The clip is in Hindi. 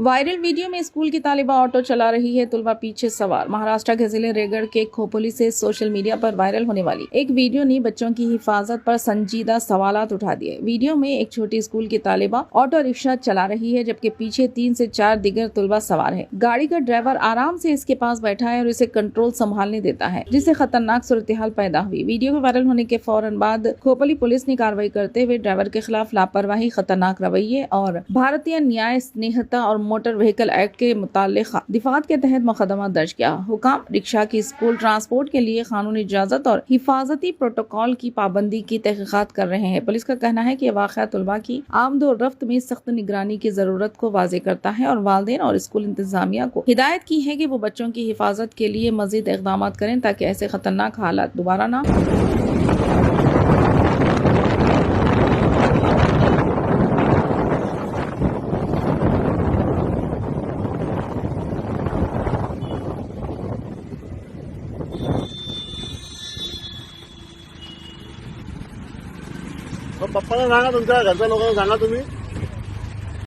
वायरल वीडियो में स्कूल की तालिबा ऑटो चला रही है, तुलबा पीछे सवार। महाराष्ट्र के जिले रेगड़ के खोपोली से सोशल मीडिया पर वायरल होने वाली एक वीडियो ने बच्चों की हिफाजत पर संजीदा सवालात उठा दिए। वीडियो में एक छोटी स्कूल की तालिबा ऑटो रिक्शा चला रही है, जबकि पीछे 3 से 4 दिगर तुलबा सवार है। गाड़ी का ड्राइवर आराम से इसके पास बैठा है और इसे कंट्रोल संभालने देता है, जिससे खतरनाक सूरत-ए-हाल पैदा हुई। वीडियो के वायरल होने के फौरन बाद खोपोली पुलिस ने कार्रवाई करते हुए ड्राइवर के खिलाफ लापरवाही, खतरनाक रवैये और भारतीय न्याय संहिता और मोटर व्हीकल एक्ट के मुतालिका दिफात के तहत मुकदमा दर्ज किया। हुकाम रिक्शा की स्कूल ट्रांसपोर्ट के लिए कानूनी इजाजत और हिफाजती प्रोटोकॉल की पाबंदी की तहकीकात कर रहे हैं। पुलिस का कहना है कि यह वाक़या तुलबा की आमदोरफ्त में सख्त निगरानी की जरूरत को वाज़ेह करता है और वालिदैन और स्कूल इंतजामिया को हिदायत की है कि वो बच्चों की हिफाजत के लिए मजीद इक़दाम करें ताकि ऐसे खतरनाक हालात दोबारा ना पप्पाला सांगा, तुमच्या घरच्या लोकांना सांगा तुम्ही